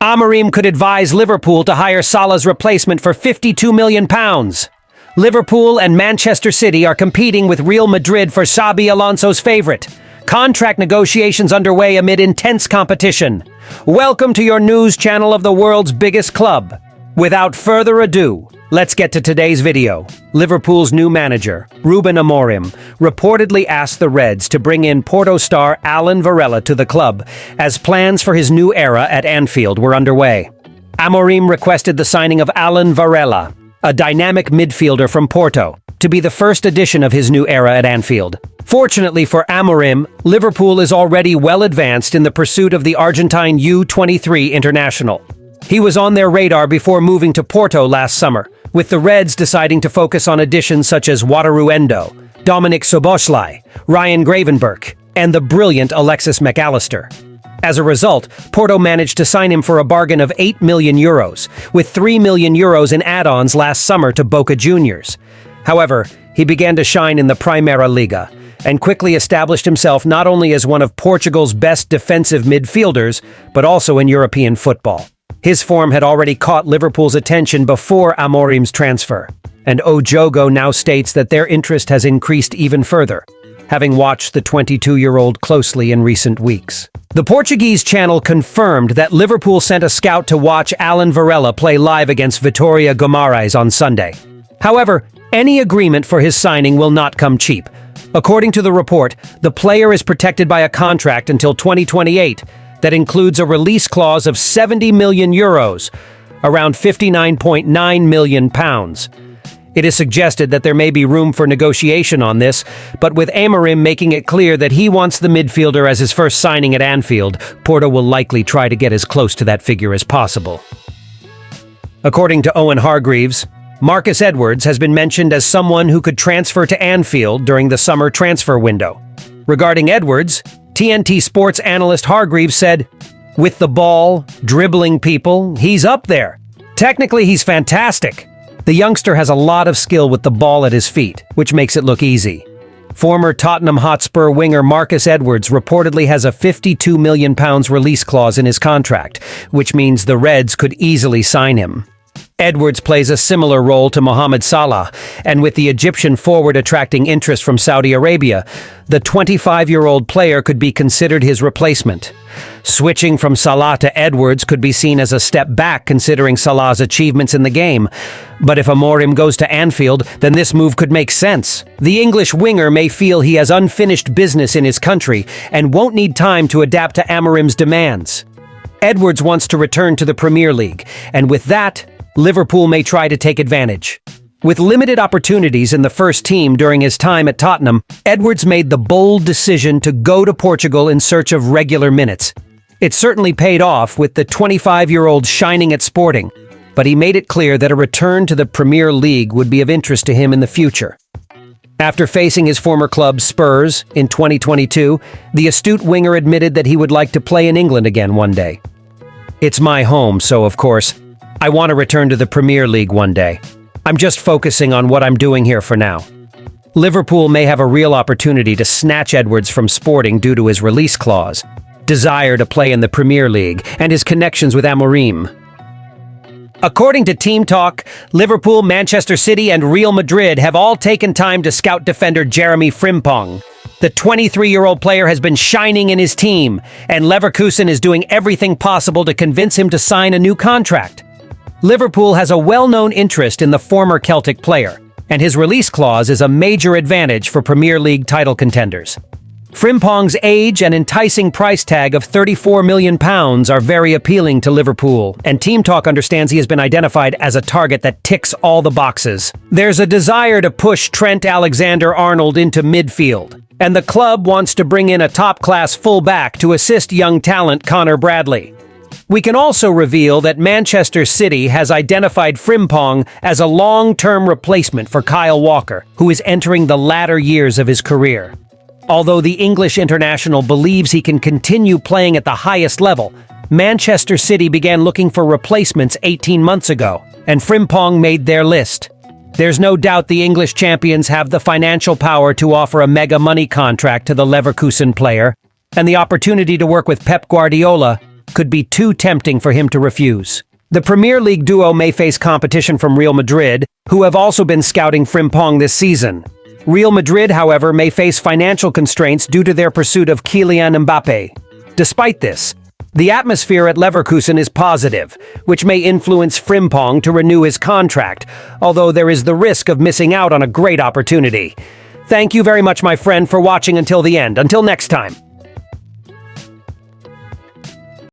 Amorim could advise Liverpool to hire Salah's replacement for £52 million. Liverpool and Manchester City are competing with Real Madrid for Xabi Alonso's favourite. Contract negotiations underway amid intense competition. Welcome to your news channel of the world's biggest club. Without further ado, let's get to today's video. Liverpool's new manager, Ruben Amorim, reportedly asked the Reds to bring in Porto star Alan Varela to the club, as plans for his new era at Anfield were underway. Amorim requested the signing of Alan Varela, a dynamic midfielder from Porto, to be the first addition of his new era at Anfield. Fortunately for Amorim, Liverpool is already well advanced in the pursuit of the Argentine U23 international. He was on their radar before moving to Porto last summer, with the Reds deciding to focus on additions such as Wataru Endo, Dominik Szoboszlai, Ryan Gravenberch, and the brilliant Alexis McAllister. As a result, Porto managed to sign him for a bargain of €8 million, with €3 million in add-ons last summer to Boca Juniors. However, he began to shine in the Primeira Liga, and quickly established himself not only as one of Portugal's best defensive midfielders, but also in European football. His form had already caught Liverpool's attention before Amorim's transfer, and O Jogo now states that their interest has increased even further, having watched the 22-year-old closely in recent weeks. The Portuguese channel confirmed that Liverpool sent a scout to watch Alan Varela play live against Vitória Guimarães on Sunday. However, any agreement for his signing will not come cheap. According to the report, the player is protected by a contract until 2028 that includes a release clause of €70 million, around £59.9 million. It is suggested that there may be room for negotiation on this, but with Amorim making it clear that he wants the midfielder as his first signing at Anfield, Porto will likely try to get as close to that figure as possible. According to Owen Hargreaves, Marcus Edwards has been mentioned as someone who could transfer to Anfield during the summer transfer window. Regarding Edwards, TNT Sports analyst Hargreaves said, "With the ball, dribbling people, he's up there. Technically, he's fantastic. The youngster has a lot of skill with the ball at his feet, which makes it look easy." Former Tottenham Hotspur winger Marcus Edwards reportedly has a £52 million release clause in his contract, which means the Reds could easily sign him. Edwards plays a similar role to Mohamed Salah, and with the Egyptian forward attracting interest from Saudi Arabia, the 25-year-old player could be considered his replacement. Switching from Salah to Edwards could be seen as a step back considering Salah's achievements in the game. But if Amorim goes to Anfield, then this move could make sense. The English winger may feel he has unfinished business in his country and won't need time to adapt to Amorim's demands. Edwards wants to return to the Premier League, and with that, Liverpool may try to take advantage. With limited opportunities in the first team during his time at Tottenham, Edwards made the bold decision to go to Portugal in search of regular minutes. It certainly paid off with the 25-year-old shining at Sporting, but he made it clear that a return to the Premier League would be of interest to him in the future. After facing his former club Spurs in 2022, the astute winger admitted that he would like to play in England again one day. "It's my home, so of course, I want to return to the Premier League one day. I'm just focusing on what I'm doing here for now." Liverpool may have a real opportunity to snatch Edwards from Sporting due to his release clause, desire to play in the Premier League, and his connections with Amorim. According to Team Talk, Liverpool, Manchester City, and Real Madrid have all taken time to scout defender Jeremy Frimpong. The 23-year-old player has been shining in his team, and Leverkusen is doing everything possible to convince him to sign a new contract. Liverpool has a well-known interest in the former Celtic player, and his release clause is a major advantage for Premier League title contenders. Frimpong's age and enticing price tag of £34 million are very appealing to Liverpool, and Team Talk understands he has been identified as a target that ticks all the boxes. There's a desire to push Trent Alexander-Arnold into midfield, and the club wants to bring in a top-class fullback to assist young talent Connor Bradley. We can also reveal that Manchester City has identified Frimpong as a long-term replacement for Kyle Walker, who is entering the latter years of his career. Although the English international believes he can continue playing at the highest level, Manchester City began looking for replacements 18 months ago, and Frimpong made their list. There's no doubt the English champions have the financial power to offer a mega money contract to the Leverkusen player, and the opportunity to work with Pep Guardiola could be too tempting for him to refuse. The Premier League duo may face competition from Real Madrid, who have also been scouting Frimpong this season. Real Madrid, however, may face financial constraints due to their pursuit of Kylian Mbappe. Despite this, the atmosphere at Leverkusen is positive, which may influence Frimpong to renew his contract, although there is the risk of missing out on a great opportunity. Thank you very much, my friend, for watching until the end. Until next time.